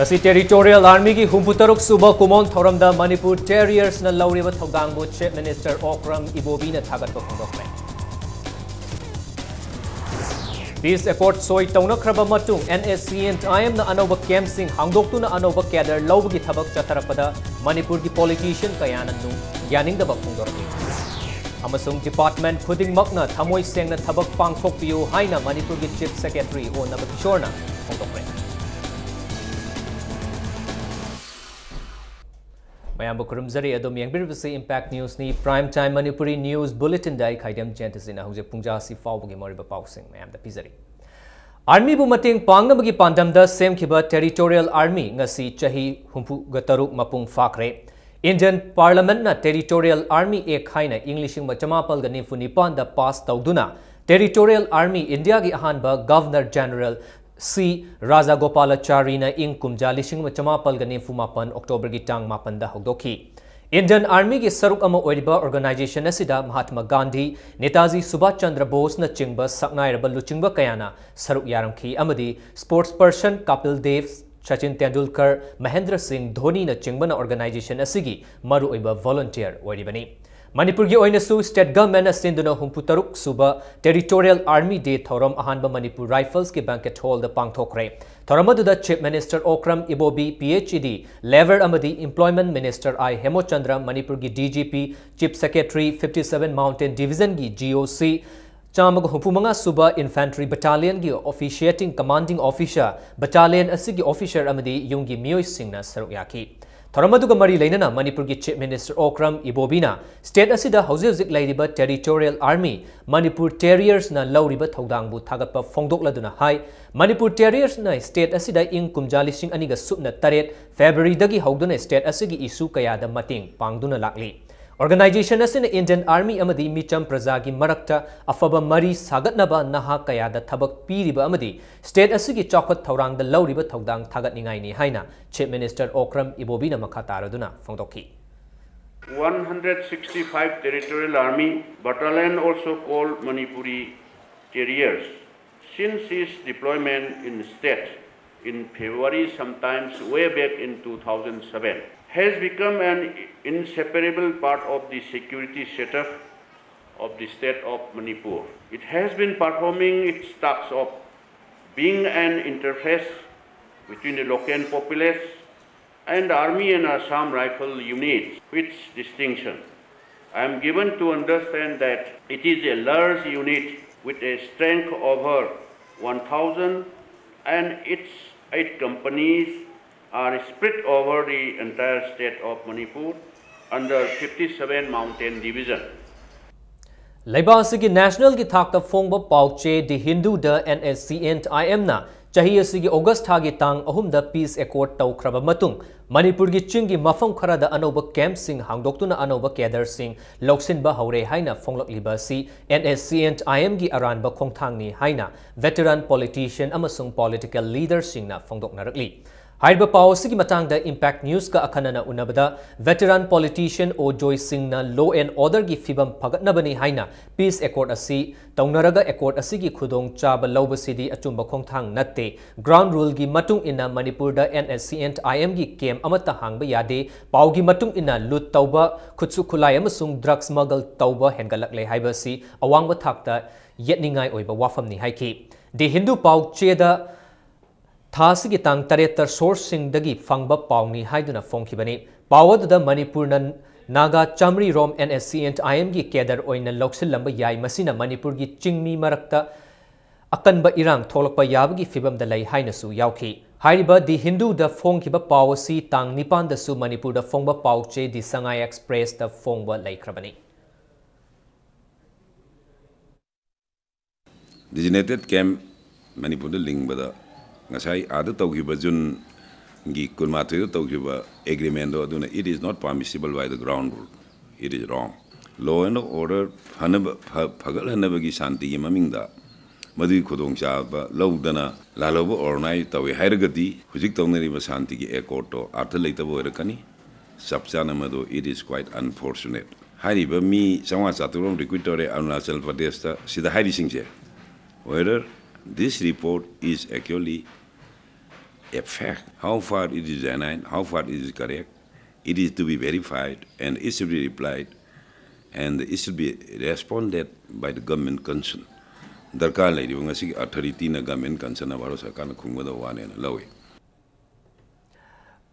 Territorial Army ki humputaruk suba kumon thoramda Manipur Terriers na lauriba thogdangbu Chief Minister Okram Ibobi na thagat phongdokre. Peace accord soi tawnakraba matung NSCN-IM na anoba camp sing hangdoktu na anoba cadre lawgi thabak chatharapada Manipur ki politician kayana nu yaningdaba phongdorki. Amasung department khudingmakna thamoi sengna thabak pangthokpiu haina Manipur ki Chief Secretary o Nabakishorna phongdokre. Mayambo kurumzari adom yangbiribasi Impact News ni Prime Time Manipuri News Bulletin dai khaidam jentasina huje pungjasi fawbugi moriba pausing mayam da pizari. Army bu mating pangnamagi pandamda semkhiba Territorial Army ngasi chahi humpu gataruk mapung fakre. Indian Parliament na Territorial Army ek haina Englishing machamapal gani funipan da pass tawduna Territorial Army India gi ahanba Governor General C. Raja Gopalachari na ing kumja lishing machamapal gani fumapan October gi tang mapan da hogdoki. Indian Army gi saruk ama oiriba organization asida Mahatma Gandhi, Netaji Subhash Chandra Bose na chingba saknairaba luchingba kayana saruk yaramki amadi sports person Kapil Dev, Sachin Tendulkar, Mahendra Singh Dhoni na chingba na organization asigi maru oiba volunteer oiribani. Manipur gi oinasu state government na sinduna humputaruk suba Territorial Army Day thoram ahanba Manipur Rifles ki banquet hall da pangthokre. Thoramadu da Chief Minister Okram Ibobi PhD, Lever Amadi Employment Minister I Hemochandra, Manipur gi DGP, Chief Secretary 57 Mountain Division gi GOC, Chamag Humpumanga Suba Infantry Battalion gi officiating commanding officer, Battalion asigi officer Amadi Yungi Mioy Singh na saruyaki. Thoramadu mari lainana Manipur ki Chief Minister Okram Ibobina state asida hauzik lairiba Territorial Army Manipur Terriers na lauriba thodangbu thagatpa phongdokladuna hai Manipur Terriers na state asida ing kumjali sing aniga supna taret February dagi hauduna state asigi issue kaya da mating pangduna lakli. Organization asina Indian Army amadi micham prajagi marakta afaba mari sagatnaba naha kaya da thabak piriba amadi state asigi chokhat thorang da lauriba thodang thagat ningai ni haina Chief Minister Okram Ibobi na makataraduna phongdoki. 165 Territorial Army Battalion, also called Manipuri Terriers, since its deployment in state in February, sometimes way back in 2007, has become an inseparable part of the security setup of the state of Manipur. It has been performing its tasks of being an interface between the local populace and Army and Assam Rifle units, with distinction. I am given to understand that it is a large unit with a strength over 1,000 and its 8 companies are spread over the entire state of Manipur under 57 Mountain Division. Laibasigi National ki thakta phongba pauche di Hindu da NSCN-IM na chahi asigi August hagi tang ahumda peace accord tawkraba matung Manipur gi chingi mafam khara da anoba camp sing hangdoktuna anoba cadre sing loksinba haure haina phonglakliba si NSCN-IM gi aranba khongthangni haina veteran politician amasung political leader sing na phongdoknarakli. Haiba Pawsigi Matangda Impact News ka akanana unabada veteran politician O Joy Singh na law and order gi fibam pagatnabani haina peace accord asi taunaraga accord asigi khudong chaba lawbasidi achumba khongthang natte ground rule gi matung ina Manipur da NSCN-IM gi kem amata hangba yade pawgi matung ina lut tauba khutsu khulai amasung drug smuggle tauba hengalakle haiba si awangba thakta yetningai oiba wafamni haiki the Hindu paw cheda Thasigi tang taretar source sing dagi fangba pawni haiduna phongkhibani pawada Manipur nan Naga Chamri Rom NSCN-IM gi kedar oina loksilamba yai masina Manipur gi chingmi marakta akanba irang tholakpa yabagi fibam da lai hainasu yauki hariba di Hindu da phongkhiba pawasi tang nipan da su Manipur da phongba pawche di Sangai Express da phongba laikhrabani. Designated camp Manipur da lingbada ngasai ada tawgiba jun gi kunmatoi tawgiba agreement do aduna it is not permissible by the ground rule. It is wrong. Law and order hanaba phagal hanaba gi shanti gi mamingda madu khudong chaba lawdana laloba ornai tawi hairagati hujik tawnari ba shanti gi accord to artha leitabo erakani sabchana madu it is quite unfortunate. Hariba mi sangwa chaturom recruitore Arunachal Pradesh ta sida hairi singje whether this report is actually a fact. How far it is genuine, how far it is correct, it is to be verified and it should be replied and it should be responded by the government concerned. Darkar lady ngasi authority na government concerned abaro sarkar na khungba wane na lawi.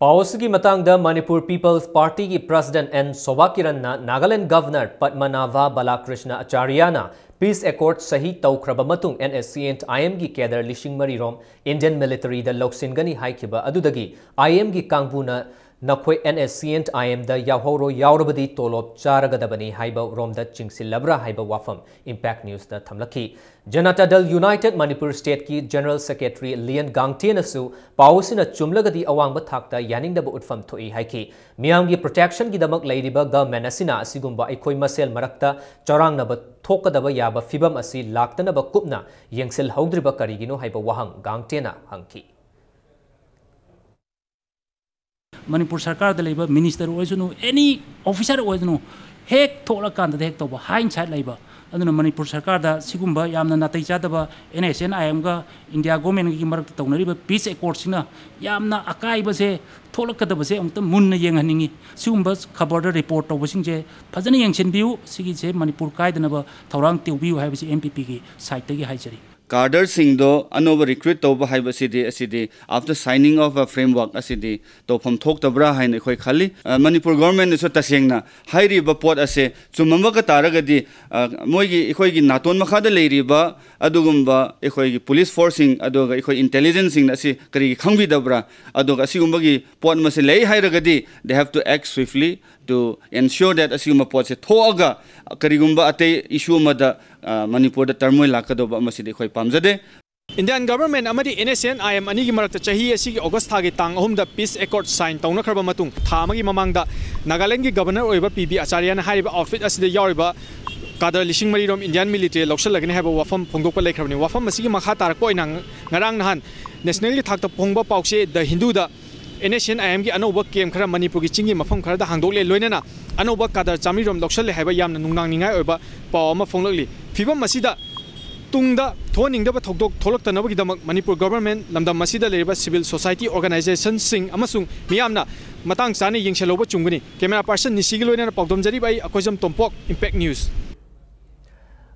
Pawasigi matangda Manipur People's Party ki President N. Sobakiran na Nagaland Governor Padmanabha Balakrishna Acharyana Peace Accord sahi taukraba matung NSCN IM gi kedar lishing marirom Indian military da loksingani haikiba adudagi IM gi kangbuna Nakoi NSCN IM da Yahoro Yaurabadi Tolop Charagadabani Haiba Rom da Chingsilabra Haiba Wafam Impact News da Tamlaki. Janata Dal United Manipur State ki General Secretary Lian Gangtenasu Pawusina Chumlagadi Awangba Thakta Yaningdaba Utfam Toi Haiki. Miamgi protection ki damak Ladyba Government Asina Asigumba Ikoi Masel Marakta Charangnaba Tokadaba Yaba Fibam Asi Laktanaba Kupna Yengsil Haudriba Karigino Haiba Wahang Gangtena Hanki. Manipur Sarkar the labor minister oizunu any officer oizunu hek thola kan da hek toba hindsight labor aduna Manipur Sarkar da sigumba yamna natai chadaba NSN IM ga India government gi marak tawnari peace accord sina yamna akai ba se thola kadaba se amta munna yenghaningi sigumba khabar da report to basing je phajani yengchen biu sigi je Manipur kai dana ba thorang tiubiu hai basi MPP gi site gi haijari Cadre Singdo anova recruit to bahai city after signing of a framework asidi to from talk to bra hain khoi khali Manipur government is tasengna hairi ba pot ase chumamba ka taragadi moigi khoi gi naton makha da leiri ba adugumba khoi gi police forcing aduga khoi intelligence sing ase kari khangbi dabra aduga asigumba gi pot ma se lei hairagadi they have to act swiftly to ensure that asigumba pot se thoaga karigumba ate issue ma da Manipur da turmoil lakadoba masidi khoi pamjade Indian government amadi NSN IM anigi marakta chahi asigi August thagi tang ahum da peace accord sign tawna kharba matung thamagi mamangda Nagaland gi governor oiba PB Acharya na hariba outfit asida yariba kadar lishing mari rom Indian military loksal lagni haba wafam phongdokpa leikhrabni wafam asigi makha tarak ko inang ngarang nahan national gi thakta phongba paukse the Hindu da NSN IM gi anoba kem khara Manipur gi chingi mafam khara da hangdokle loinana anoba kadar chamri rom loksal le haba yamna nungnang ningai oiba paw ma phonglakli fibam masida Tungda Thoningdaba Thokdok Tholaktanabagi damak Manipur government lamdam masida leriba civil society organization sing amasung miyamna matang chani yengseloba chungani camera person nisigi loina pawdom jari bai akozam tompok Impact News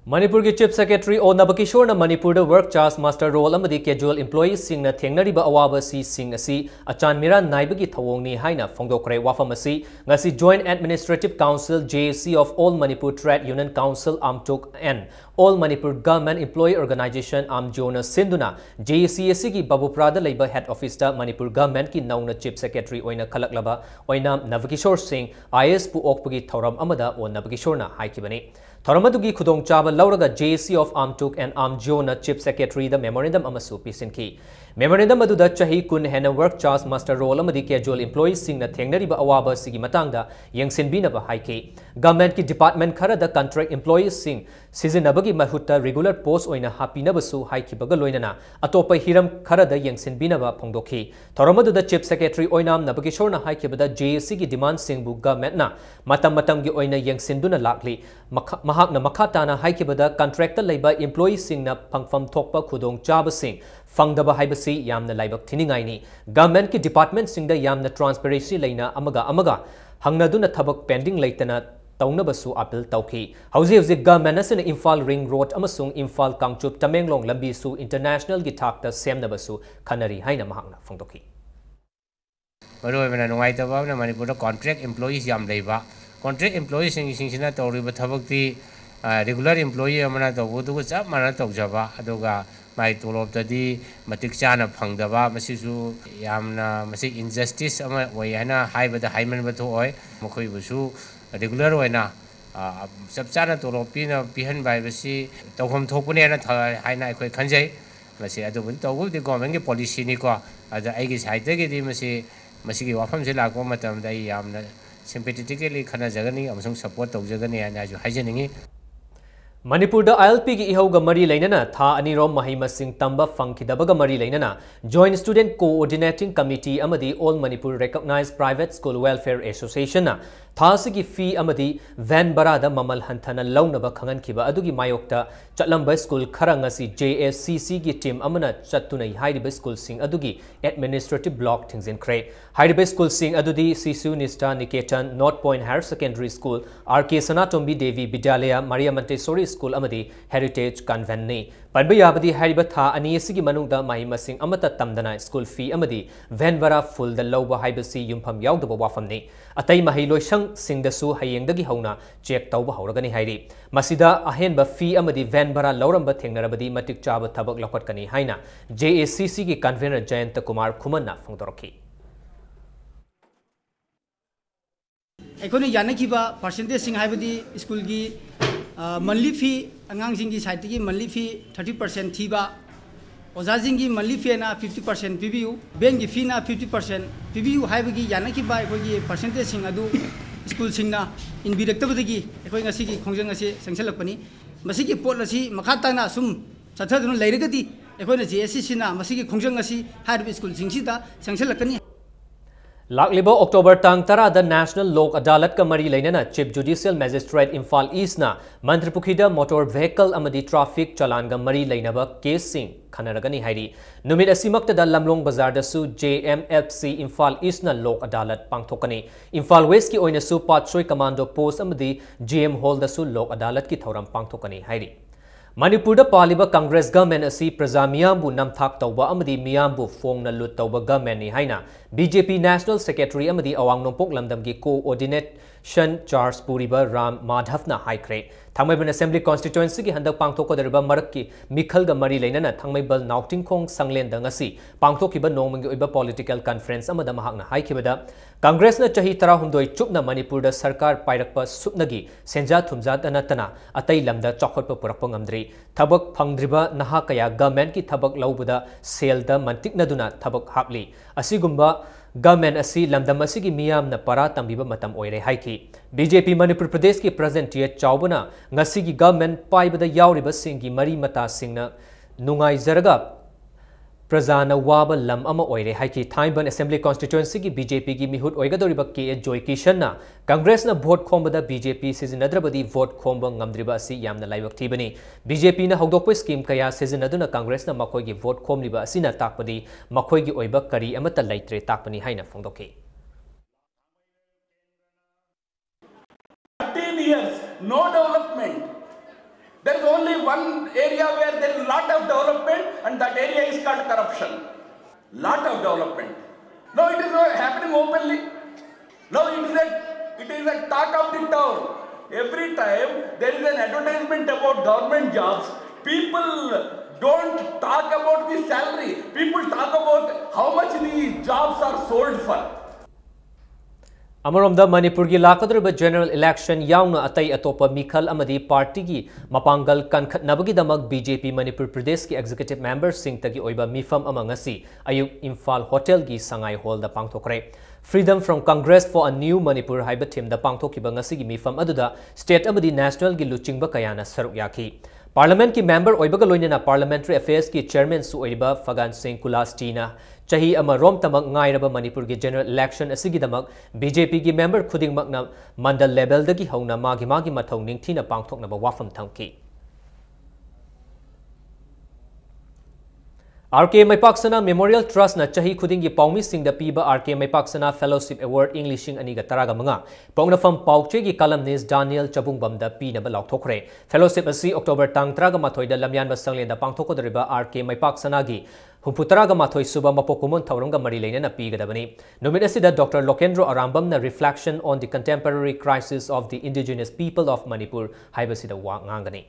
Manipur ki Chief Secretary O Nabakishore na Manipur da work charge master role amadi casual employees sing na thengnariba awaba si sing asi achan mira naibagi thawongni haina phongdokre wafam asi ngasi Joint Administrative Council JAC of All Manipur Trade Union Council Amtuk and All Manipur Government Employee Organization Amjona Sinduna JAC ki Babuprada Labor Head Office da Manipur Government ki nauna Chief Secretary oina khalaklaba oina Nabakishore Singh IS pu okpagi thoram amada O Nabakishore na haikibani Thoramadugi Kudong Chaba Lauraga JAC of Amtuk and Amjona Chief Secretary the Memorandum Amasu Pisinki. Memorandum Aduda Chahi Kun Hena Work Charge Master Role Amadi Casual Employees Sing na Thengnariba Awaba Sigi Matangda Yangsinbinaba Haiki. Government ki Department Khara the Contract Employees Sing Sizinabagi Mahutta Regular Post Oina Hapinabasu Haiki Bagaloinana Atopa Hiram Khara the Yangsinbinaba Pongdoki. Thoramaduda Chief Secretary Oinam Nabakishorna Haiki Bada JAC ki Demand Singbu Government na Matam Matam gi Oina Yangsinduna Lakli Mahakna Makatana Haikibada contractor labor employees sing na pangfam thokpa khudong chaba sing fangdaba haibasi yamna laibak thiningai ni government ki department sing da yamna transparency leina amaga hangnaduna thabak pending leitana taunabasu appeal tauki hauzi government asina Imphal Ring Road amasung Imphal Kangchup Tamenglong lambi su international gi thakta semnabasu khanari haina mahakna phongdoki Maroi bana nungai taba na Manipur contract employees yam leiba contract employees sing tori bathabakti regular employee amana tobu du chap mana tokjaba aduga mai tolop tadi matik chana phangdaba masisu yamna masi injustice ama wayana haibada haiman batho oi mokoi busu regular waina chap chana tolopi na pihan bai basi tokhom thopune na haina ekoi khanjai masi adubun togu di government ge policy ni ko ada aigi side ge di masi gi wafam se lakwa matam dai yamna sympathetically khana jagani amsung support tawjagani ana ju haijeningi Manipur da ILP ki ihau ga mari lainana tha anirom mahai masing tamba fangkidaba ga mari lainana Joint Student Coordinating Committee amadi All Manipur Recognized Private School Welfare Association na tha sigi fee amadi van barada mamal hanthana launaba khangan kiba adugi mayokta chatlamba school kharang asi JSCC gi team amana chattuna hairiba school sing adugi administrative block thingzin kre hairiba school sing adudi Sisu Nista Niketan North Point Higher Secondary School RK Sanatombi Devi Vidyalaya Maria Montessori School amadi Heritage Convent ni Padba yabadi hariba tha ani sigi manungda mahi masing amata tamdana school fee amadi van bara full the loba haibasi yumpham yaudaba wafam ni atai mahi loisang singdasu hayengdagi hauna check tauba hauragani hairi masida ahenba fee amadi van bara lauramba thengnarabadi matik chaba thabak lapatkani haina JACC gi convener Jayant Kumar Khumanna phongdoraki एकोने याना की बा percentage Singh हाइबदी school की monthly fee अंगांग Singh की site की monthly fee 30% थी बा ओजा सिंह की monthly fee ना 50% पीबीयू बैंक की फी ना 50% पीबीयू हाइबगी याना की बा एकोगी परसेंटेज सिंह अदु स्कूल सिंह ना इन बिरक्तबदगी एकोई ngasi की खोंजंग ngasi संगसलपनी मसी की पोट लसी मखा ताना सुम सथदुन लेरगदी एकोने JSCC ना मसी की खोंजंग ngasi हाइब स्कूल सिंह सिदा संगसलकनी Laklibo October tang tara the National Lok Adalat ka mari lainana Chief Judicial Magistrate Imphal East na Mantripukhida motor vehicle amadi traffic chalan ga mari lainaba case sing khanaragani hairi numit asimakta da Lamlong Bazar da su JMFC Imphal East na Lok Adalat pangthokani Imphal West ki oina su Patsoi Commando Post amadi GM Hall da su Lok Adalat ki thoram pangthokani hairi Manipur da paliba Congress government asi praja miyambu namthak tawba amadi miyambu fong na lut tawba government ni haina BJP National Secretary amadi awang nompok lamdam gi coordination charge puriba Ram Madhav na haikre Thangmaiban Assembly constituency ki handak pangthok dariba marak ki mikhal ga mari lainana Thangmaibal Nauting Khong Sanglen da ngasi pangthokiba nongmangi oiba political conference amada mahakna haikibada Congress na chahi tara humdoi chupna Manipur da sarkar pairakpa supnagi senja thumja anatana atai lamda chokotpa purakpa ngamdri thabak phangdriba naha kaya government ki thabak laubada sel da mantiknaduna thabak hapli asigumba government asi lamdam asigi miyam na para tambiba matam oire haiki BJP Manipur Pradesh ki president ye chaubana ngasi gi government paibada yauriba singi mari mata singna nungai zaraga Prajana waba lam ama oire haiki Thaiban Assembly constituency ki BJP ki mihut oigadoriba ke Joy Kishan na Congress na vote khombada BJP sizinnadrabadi vote khomba ngamdriba asi yamna laibak thibani BJP na hogdokpa scheme kaya sizinaduna Congress na makoi gi vote khomliba asina takpadi makoi gi oiba kari amata laitre takpani haina phongdoki 13 years no development. There is only one area where there is a lot of development and that area is called corruption. Lot of development. No, it is happening openly. No, it is a talk of the town. Every time there is an advertisement about government jobs, people don't talk about the salary. People talk about how much these jobs are sold for. Amaramda Manipur gi lakadriba general election yauna atai atopa mikhal amadi party gi mapangal kankhatnabagi damak BJP Manipur Pradesh ki executive members sing tagi oiba mifam amangasi ayuk Imphal Hotel gi Sangai Hall da pangthokre Freedom from Congress for a New Manipur haiba team da pangthokiba ngasi gi mifam aduda state amadi national gi luchingba kayana saruk yaki Parliament ki member oibaga loinena Parliamentary Affairs ki chairman su oiba Fagan Singh Kulastina chahi ama rom tamak ngairaba Manipur gi general election asigi damak BJP gi member khuding makna mandal level dagi hauna magi mathau ningthina pangthokna ba wafam thamki RK Maipaksana Memorial Trust na chahi khuding gi paumi sing da piba RK Maipaksana Fellowship Award Englishing ani ga taraga manga pongna fam pauche gi columnist Daniel Chabungbam da pi na ba laukthokre Fellowship asi October tang traga mathoi da lamyan ba sanglen da pangthoko dariba RK Maipaksana gi Humputaraga mathoi suba mapokumon thauranga mari leina na pi gadabani numit asida Dr Lokendro Arambam na reflection on the contemporary crisis of the indigenous people of Manipur haibasida wa ngangani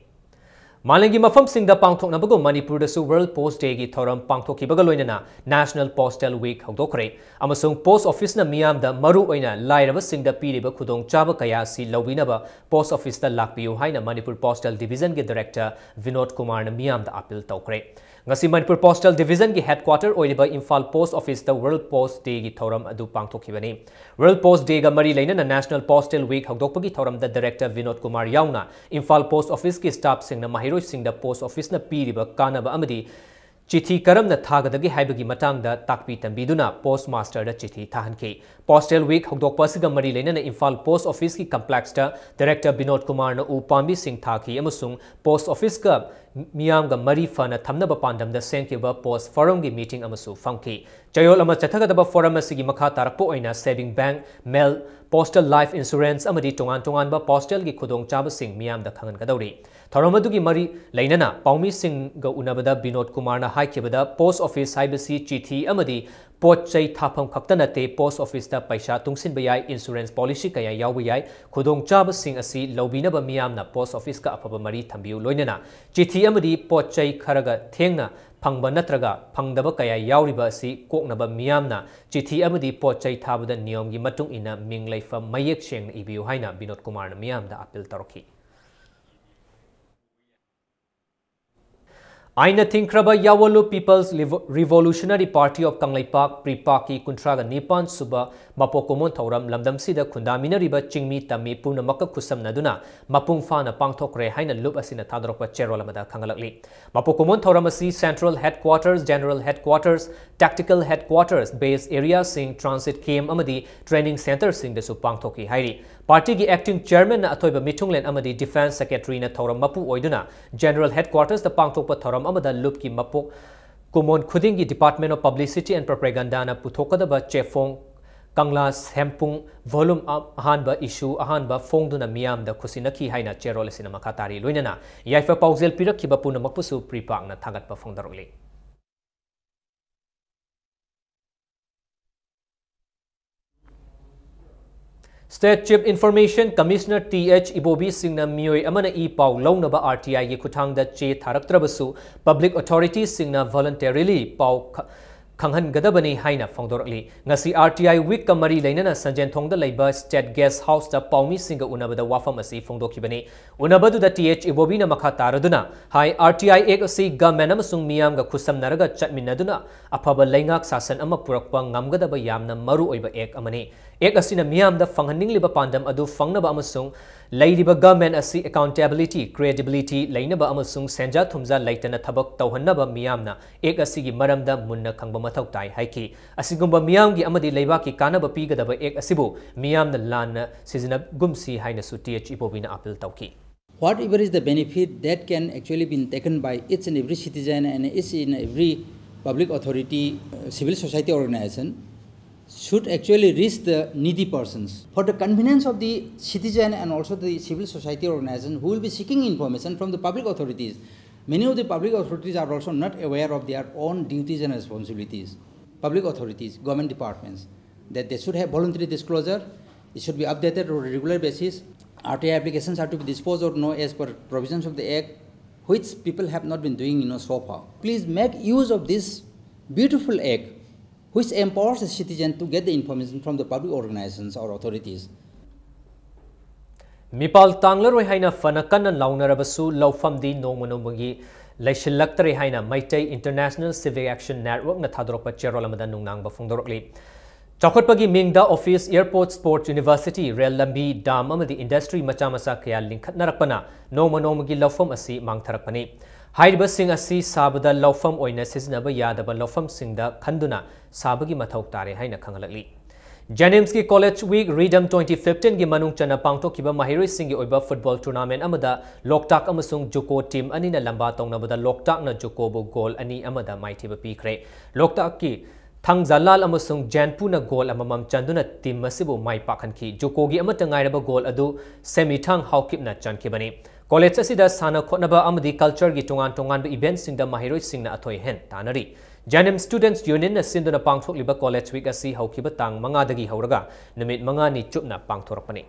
Malingi mafam singda pangthok na bago Manipur da su World Post Day gi thoram pangthok ki baga loina na National Postal Week hogdokre amasung post office na miyam da maru oina lairaba singda piriba khudong chaba kaya si lawina ba post office da lakpiu haina Manipur Postal Division ge director Vinod Kumar na miyam da appeal tawkre ngasi Manipur Postal Division ki headquarter oiliba Imphal Post Office da World Post Day gi thoram adu pangthokhibani World Post Day ga mari leina na National Postal Week hagdokpagi thoram da Director Vinod Kumar yauna Imphal Post Office ki staff sing na mahiroi sing da Post Office na piriba kanaba amadi चिठी करम न थागदगी हाइबगी मतंग दा ताकपी तंबीदुना post master दा चिठी थाहनकी postal week हगदोकपसिग मरी लेना Imphal post office की complex दा डायरेक्टर विनोद कुमार न उपांबी सिंह थाकी अमसुंग पोस्ट ऑफिस का मियाम गा मरी फना थमनब पांडम दा सेंकिबा पोस्ट फोरम की मीटिंग अमसु फंकी चयोल अमा चथगदब फोरम असिगी मखा तारपो ओइना saving bank mail postal life insurance अमदी टोंगान टोंगान बा पोस्टल की खुदोंग चाब सिंह मियाम दा खंगन गदौरी थौरमदुगी मरी लेना पाउमी सिंह गा उनबदा विनोद कुमार न हाइकिबदा पोस्ट ऑफिस हाइबसी चिठी अमदी पोट चै थाफम खक्तनते पोस्ट ऑफिस दा पैसा तुंगसिन बयाय इंश्योरेंस पॉलिसी कया याव याय खुदोंग चाब सिंह असि लौबिनब मियामना पोस्ट ऑफिस का अफब मरी थंबियु लोइनना चिठी अमदी पोट चै खरगा थेंगना फंगब नत्रगा फंगदब कया यावरिबा असि कोकनब मियामना चिठी अमदी पोट चै थाबदा नियम की मतुंग इना मिंग लेफम मयेक शेंग इबियु हाइना विनोद कुमार न मियामदा अपील तरोखी आइना थिंख्रबा यावलो People's Revolutionary Party of Kangleipak प्रीपाकी कुंट्रागा निपान सुबा मपोकोमोन थौरम लमदमसिदा खुंदामिनरिबा चिंगमी तमी पुनमक खुसमनदुना मपुंग फाना पांगथोकरे हाइना लुप असिना थादरकपा चेरोलमदा खंगलकली मपोकोमोन थौरम असि central headquarters general headquarters tactical headquarters base area सिंग ट्रांसिट केम अमदी ट्रेनिंग सेंटर सिंग दसु पांगथोकी हाइरी पार्टी की एक्टिंग चेयरमैन अथोइबा मिथुंगलेन अमदी डिफेंस सेक्रेटरी न थौरम मपु ओइदुना जनरल हेडक्वार्टर्स द पांगथोकपा थौरम अमदा लुप की मपोक कुमोन खुदिंग की department of publicity and propaganda न पुथोकदबा चेफोंग कंगलास हेम्पुंग वॉल्यूम अहानबा इशू अहानबा फोंगदुना मियाम द खुसिनकी हाइना चेरोल सिना मखातारी लोइनना याइफा पाउजेल पिरखिबा पुनमकपुसु प्रीपाकना थागतपा फोंदरगली State Chief Information Commissioner T.H. Ibobi Singna Miyoi Amana E. Pau Launaba RTI Ye Kutang da Che Tharaktrabasu Public Authorities Singna voluntarily Pau Kanghan Gadabani Haina Fongdorli Ngasi RTI Week Kamari Lainana Sanjan Thongda Labor State Guest House da Paumi Singa Unabada Wafamasi Fongdokibani Unabadu da TH Ibobina Makataraduna Hai RTI Ek Asi Gamenamasung Miam ga Kusam Naraga Chatminaduna Apaba Langak Sasan Ama Purakpa Ngamgadaba Yamna Maru Oiba Ek Amani Ek Asina Miam da Fanganing Liba Pandam Adu Fangnaba Amasung Ladiba Government Asi Accountability, Credibility, Lainaba Amasung Senja Thumza Laitana Tabak Tauhanaba Miamna, Ek Asigi Maramda Munna Kangba Matau Tai Haiki, Asigumba Miamgi Amadi Laibaki Kanaba Pigadaba Ek Asibu, Miam the Lana, Sizina Gumsi Hainasu TH Ibobina Apil Tauki. Whatever is the benefit that can actually be taken by each and every citizen and each and every public authority, civil society organization, should actually reach the needy persons. For the convenience of the citizen and also the civil society organization who will be seeking information from the public authorities, many of the public authorities are also not aware of their own duties and responsibilities. Public authorities, government departments, that they should have voluntary disclosure, it should be updated on a regular basis. RTI applications are to be disposed of as per provisions of the Act, which people have not been doing so far. Please make use of this beautiful Act which empowers the citizen to get the information from the public organizations or authorities. Mipal Tanglaroi Haina Fanakan and Launarabasu, Laufam di Nomonomugi, Laishilaktre Haina, Maite International Civic Action Network, Natadropa Cherolamada Nunang Bafundorli. Chakotpagi Mingda Office, Airport Sports University, Rail Lambi, Dam Amadi Industry Machamasa Kaya Linkat Narakana, Nomonomugi Laufam Asi Mangtarapani. Hairiba Singh Asi Sabada Laufam Oina Siznaba Yadaba Laufam Singda Kanduna Sabagi Mathok Tare Haina Kangalali. Janimski College Week Redam 2015 gi Manung Chana Pangto Kiba Mahiri Singhi Oiba Football Tournament Amada Loktak Amasung Joko Team Anina Lamba Tongnabada Loktak na Jokobo Goal Ani Amada Maitiba Pikre. Loktak ki Thang Zalal Amasung Janpuna Goal Amamam Chanduna Team Masibu Mai Pakanki Jokogi Amatangairaba Goal Adu Semi Thang Haukipna Chankibani. College asida sana khotnaba amadi culture gi tongan tongan events singda mahiroi singna athoi hen tanari Janim Students Union na sinduna pangthokliba College Week asi haukiba tang manga dagi hauraga numit manga ni chupna pangthorapani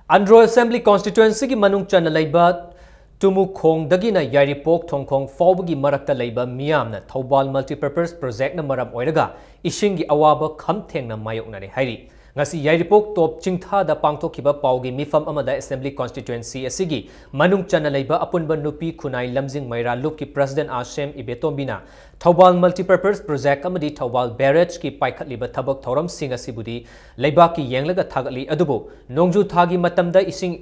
Andro Assembly Constituency gi manung chana laiba Tumu Khong dagina Yaripok Thongkhong Fawbagi marakta laiba miyamna Thobal Multipurpose Project na maram oiraga ishingi awaba khamthengna mayokna ni hairi ngasi yairipok top chingtha da pangthokiba paugi mifam amada assembly constituency asigi manung chana leiba apunba nupi khunai lamjing maira loop ki president Ashem Ibetombina Thobal multipurpose project amadi Thobal barrage ki paikhatliba thabak thoram sing asibudi leiba ki yenglaga thagali adubu nongju thagi matamda ising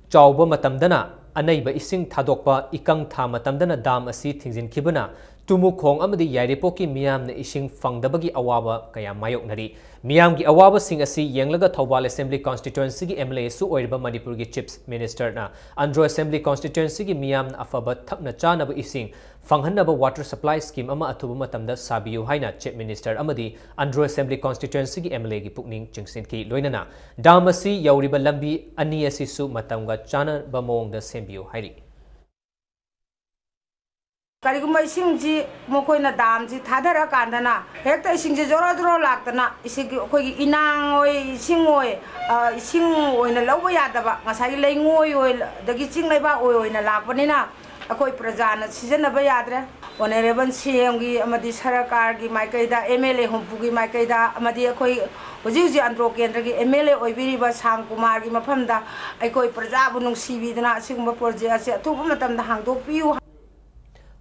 chawba matamdana anaiba ising thadokpa ikang tha matamdana dam asi thingjin khibuna tumu khong amadi yairipoki miyam na ising fangdabagi awaba kaya mayok nari miyam gi awaba sing asi yenglaga Thobal assembly constituency gi MLA su oirba Manipur gi chief minister na Andro assembly constituency gi miyam na afaba thapna chana ba ising fanghanaba water supply scheme ama athubu matamda sabiyu haina chief minister amadi Andro assembly constituency gi MLA gi pukning chingsin ki loinana dam asi yauriba lambi ani asi su matamga chana ba mongda sembiyu hairi Kariguma isingji mokoina damji thadara kandana hekta isingji joro joro laktana isigi khoi inang oi ising oina lawba yadaba ngasai leingoi oi dagi ching leiba oi na lakpanina akoi prajana sijanaba yadre honorable CM gi amadi sarakar gi maikaida MLA hompu gi maikaida amadi akoi Hoji Andro Kendra gi MLA oibiriba Sam Kumar gi mafamda akoi prajabu nungsibidana asigumba project ase athupa matamda hangdokpiu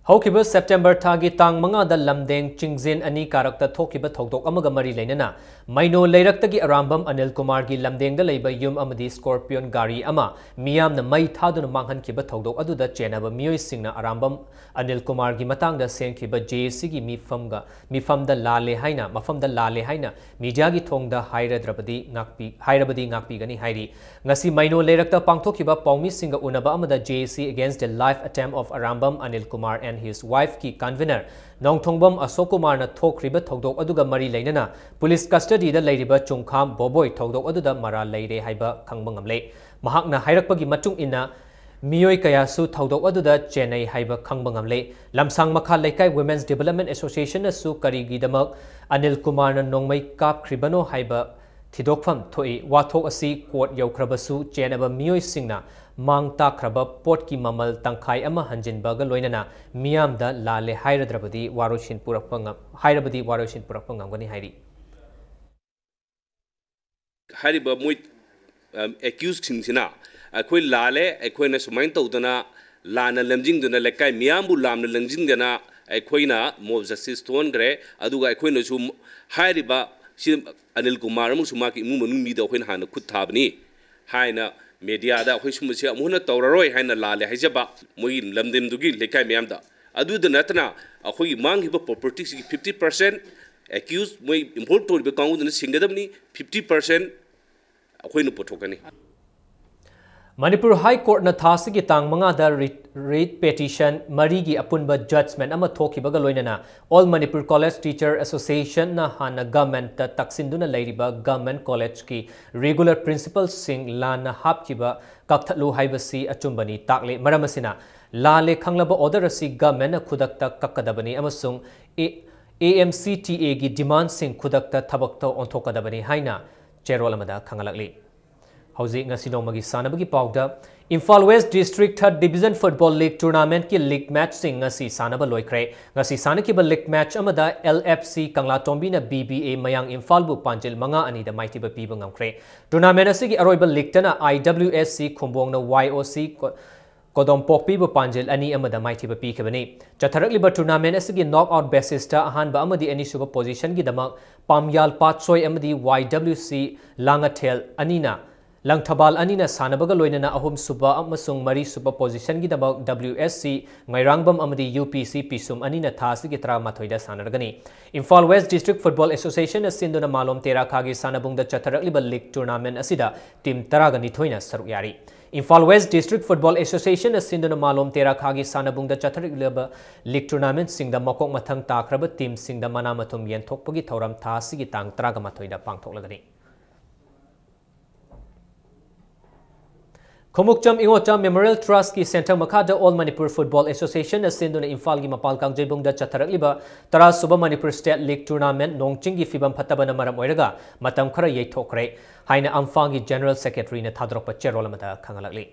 Haukiba September thagi tang manga da lamdeng chingzin ani karakta thokiba thodok amaga mari leinana maino leirakta gi arambam Anil Kumar gi lamdeng da leiba yum amadi Scorpion gari ama miyam na mai thaduna manghan kiba thodok aduda chenaba miyoi singna arambam Anil Kumar gi matang da senkiba JC gi mifam da lale haina mafam da lale haina media gi thongda hairabadi ngakpi gani hairi ngasi maino leirakta pangthokiba paumi singa unaba amada JC against the life attempt of arambam Anil Kumar and his wife ki convener Nongthongbam Ashok Kumar na thokriba thodok aduga mari leinana police custody da leiriba chungkham boboy thodok aduda mara leire haiba khangba ngamle mahakna hairakpagi matung ina miyoi kaya su thodok aduda Chennai haiba khangba ngamle lamsang makha laikai Women's Development Association na su karigi damak Anil Kumar na nongmai kap kribano haiba thidokpham thoi wathok asi court yaukhrabasu chenaba miyoi singna mang takraba port ki mamal tangkhai ama hanjinbaga loinana miyamda lale hairadrabadi waroshin purakpangam gani hairi hariba moi accused singsina akoi lale akoi na sumain tawdana lana lamjing duna lekai miyambu lamna langjing dana akoi na mob justice ton gre aduga akoi na sum hariba si Anil Kumar mu sumaki mu manu mi da akoi na hana khut thabni haina media da khoi sumse amuna tawraroi haina lale haijaba moi lamdem dugi lekai miyamda adu da natna akhoi manghiba property si 50% accused moi import to be kaung dana singadamni 50% akhoi nu pothokani Manipur High Court na thasigi tang manga da writ petition marigi apunba judgment ama thokibaga loinana All Manipur College Teacher Association na hana government ta taksinduna leiriba government college ki regular principal sing lana hapkiba kakthalu haibasi achumbani takle maramasina lale khanglaba order asi government na khudakta kakkadabani amasung AMCTA gi demand sing khudakta thabakta onthokadabani haina cherol amada khangalakli Hauzi ngasino magi sanabagi pawda Imphal West District 3rd Division Football League Tournament ki league match sing ngasi sanaba loikre ngasi sanakiba league match amada LFC Kangla Tombi na BBA Mayang Imphal bu panjil manga ani da maitiba piba ngamkre tournament asigi aroiba league tana IWSC Khumbong na YOC Kodom Pokpi bu panjil ani amada maitiba pikabani chatharakliba tournament asigi knockout basis ta ahanba amadi ani suba position gi damak Pamyal Patsoi amadi YWC Langathel anina Langthabal anina sanabaga loinana ahum suba amasung mari suba position gi dabak WSC ngairangbam amadi UPC pisum anina thasi gi tra mathoida sanargani Imphal West District Football Association asinduna malom tera khagi sanabungda chatharakliba league tournament asida team taragani thoina saruk yari Imphal West District Football Association asinduna malom tera khagi sanabungda chatharakliba league tournament singda mokok mathang takraba team singda manamathum yenthokpagi thoram thasi gi tang taraga mathoida pangthoklagani Khomukcham Ingocham Memorial Trust ki Center Makada All Manipur Football Association asinduna Imphal gi mapal kangjebung da chatharakliba tara suba Manipur State League Tournament nongching gi fibam phatabana maram oiraga matam khara yeithokre haina amfang gi General Secretary na thadrokpa cherol amada khangalakli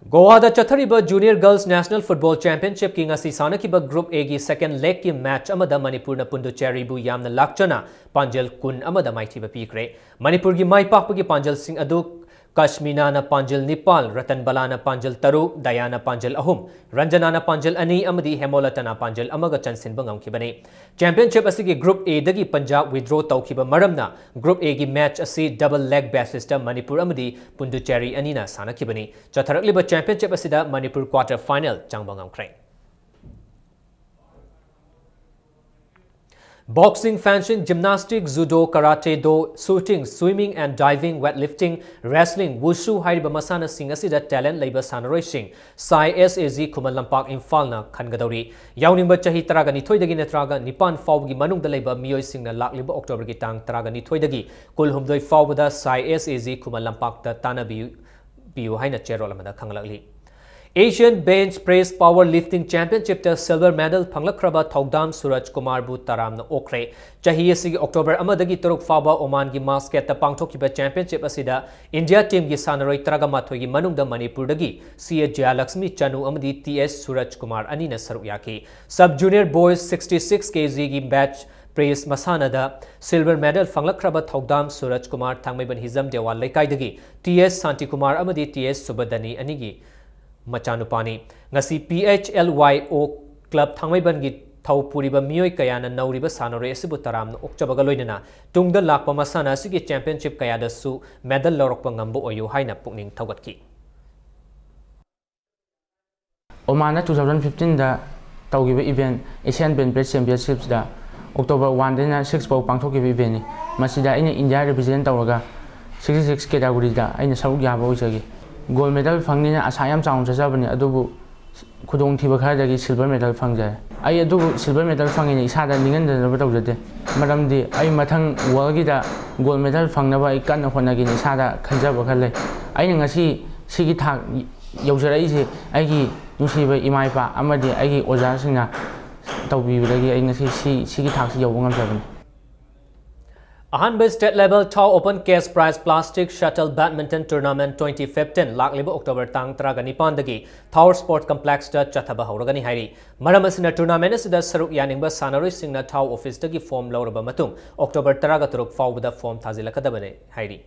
Goa da chathariba Junior Girls National Football Championship ki ngasi sanakiba Group A gi second leg ki match amada Manipur na Punducherry bu yamna lakchana Panjal kun amada maithiba pikre. Manipur gi mai pakpa gi Panjal sing adu Kashmina na Panjal Nipal, Ratan Bala na Panjal Taru, Dayana Panjal Ahum, Ranjana na Panjal Ani, Amadi Hemolata na Panjal Amaga Chansin Bangam Kibani. Championship asigi Group A dagi Punjab withdraw taukiba maramna. Group A gi match asi double leg basis ta Manipur Amadi Punducherry Anina Sana Kibani. Chatharakliba championship asida Manipur quarter final Changbangam Crane. Boxing, fencing, gymnastics, judo, karate, do, shooting, swimming and diving, weightlifting, wrestling, wushu, haiba masana sing asida talent labor sanaroi sing. Sai SAZ Kumal Lampak Imphal na khangadori. Yaunimba chahi taraga nithoidagi netraga nipan fawgi manung da labor miyoi sing na lakliba October gi tang taraga nithoidagi kul humdoi fawbada Sai SAZ Kumal Lampak ta tana biu haina cherol amada khangalakli. Asian Bench Press Powerlifting Championship ta silver medal phanglakraba Thaudam Suraj Kumar bu taramna okre. Chahi asigi October amadagi turuk faba Oman gi Muscat ta pangthokiba championship asida India team gi sanaroi tragama thoigi manungda Manipur dagi CA Jayalakshmi Chanu amadi TS Suraj Kumar anina saruk yaki. Sub junior boys 66 kg gi batch Praise Masanada silver medal phanglakraba Thaudam Suraj Kumar thangmaiban hizam dewal laikai TS Santi Kumar amadi TS Subadani anigi Machanupani ngasi PHLYO club thangmaiban gi thau puriba mioi kayana nauriba sanore asibu taramna okchabaga loinana tungda lakpa masana asigi championship kayada su medal lorokpa ngambu oyu haina pukning thaugatki. Oman 2015 da taugiba event Asian Bench Press Championships da October 1 dena 6 pau pangthokiba event ni masida aina India represent tawraga 66 category da aina saruk yaba oisagi gold medal fangni asayam chaung chajabani adubu khudong thiba khadagi silver medal fangjai ai adubu silver medal fangini isada ningan da tawjade maramdi ai mathang world gi da gold medal fangnaba ai kan honagi isada khanjaba khale ai ngasi sigi thak yaujarai se ai gi nusiba imai pa amadi ai gi oja singna tawbibadagi ai ngasi sigi thak si yawngam jabani. Ahanba state level Tau Open Cash Prize Plastic Shuttle Badminton Tournament 2015 lakliba October tang traga nipandagi Tau Sport Complex ta chathaba hauragani hairi. Maramasina tournament asida saruk yaningba sanaroi singna Tau office dagi form lauraba matung October taraga turuk fawbada form thazilakadabane hairi.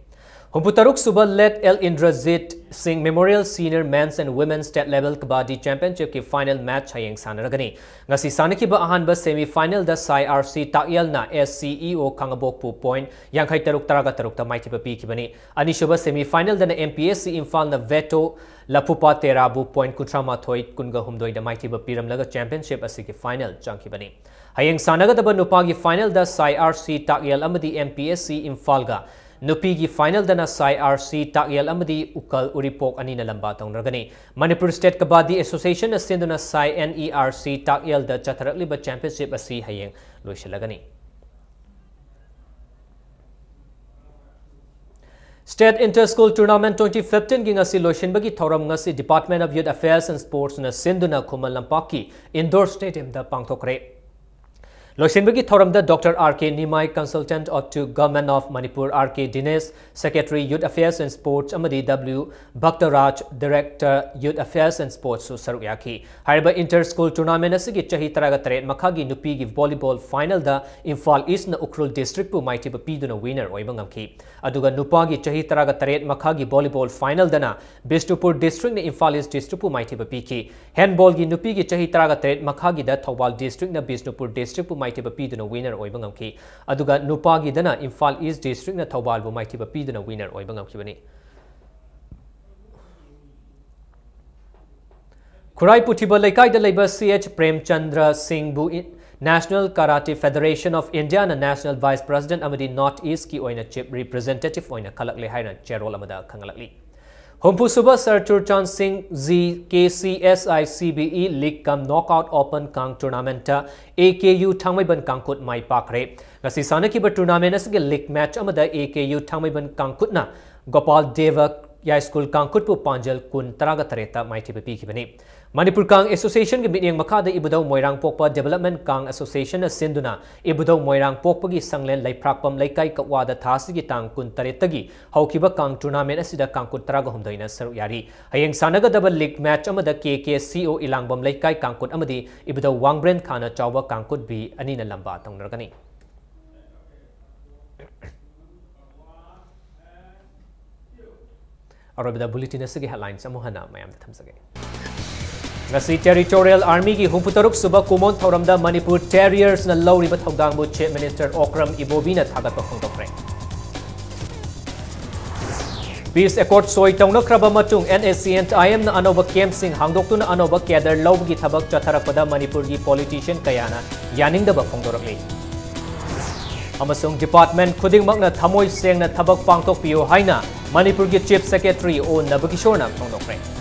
Humputaruk Suba led El Indrazit Singh Memorial Senior Men's and Women's State Level Kabaddi Championship ki final match hayeng sanaragani. Ngasi sanakiba ahanba semi-final da Sai RC Takyal na SCEO Kangabokpu point yankhai taruk taraga taruk ta maithiba pikibani. Anishuba semi-final da na MPSC Imphal na Veto Lapupa Terabu point kutrama thoi kunga humdoi da maithiba piramlaga championship asiki final changkibani. Hayeng sanagadaba nupagi final da Sai RC Takyal amadi MPSC Imphal ga Nupi gi final dana Sai RC Takyal amadi Ukal Uripok anina lamba taunragani. Manipur State Kabaddi Association asinduna Sai NERC Takyal da chatharakliba championship asi hayeng loisilagani. State Inter-School Tournament 2015 gi ngasi loishinbagi thoram ngasi Department of Youth Affairs and Sports na sinduna Kumal Lampaki Indoor Stadium da pangthokre. Loishinbagi Thoramda Dr. R.K. Nimai, Consultant to Government of Manipur, R.K. Dinesh, Secretary Youth Affairs and Sports, Amadi W. Bhaktaraj, Director Youth Affairs and Sports, Su Sarukyaki. Hariba Inter-School Tournament asigi chahi taraga taret makhagi nupi gi volleyball final da Imphal East na Ukrul District pu maiti ba piduna winner oibangamki. Aduga nupagi chahi taraga taret makhagi volleyball final dana Bishnupur District na Imphal East District pu maiti ba piki. Handball gi nupi gi chahi taraga taret makhagi da Thawbal District na Bishnupur District pu maitiba piduna winner oibangamki. Aduga nupagi dana Imphal East District na Thawbal bu maitiba piduna winner oibangamki bani. Kurai Puthiba Laikai da Labor CH Premchandra Singh bu National Karate Federation of India na National Vice President Amadi North East ki oina Chief Representative oina khalakle haina chairol amada khangalakli. Humpu Suba Sir Turchan Singh Z KCSI CBE League Kam Knockout Open Kang Tournament AKU Thangmaiban Kangkut Mai Pakre. Ngasi sanakiba tournament asige league match amada AKU Thangmaiban Kangkut na Gopal Deva High School Kangkut pu Panjal kun taraga tareta maiti pikibani. Manipur Kang Association ki mitiyang makada ibadaw Moirang Pokpa Development Kang Association na sinduna ibadaw Moirang Pokpa gi sanglen laiprakpam laikai kawada thasi gi tang kun taretagi haukiba Kang tournament asida Kang kun taraga humdaina saru yari hayeng sanaga double league match amada KKCO ilangbam laikai Kang kun amadi ibadaw Wangbren Khana chawba Kang kun bi anina lamba tongnargani Arabida bulletin asigi headlines amuhana mayam thamsage Ngasi Territorial Army ki humputaruk suba kumon thoramda Manipur Terriers na lawri bat hogdang bu Chief Minister Okram Ibobina thagat pa khongdokre Peace Accord soi tongna kraba matung NACN IM na anoba camp sing hangdoktu na anoba kedar lawgi thabak chatharakpada Manipur gi politician kayana yaningda ba khongdorakli amasung department khuding makna thamoi seng na thabak pangtok piyo haina Manipur gi Chief Secretary O Nabakishore na khongdokre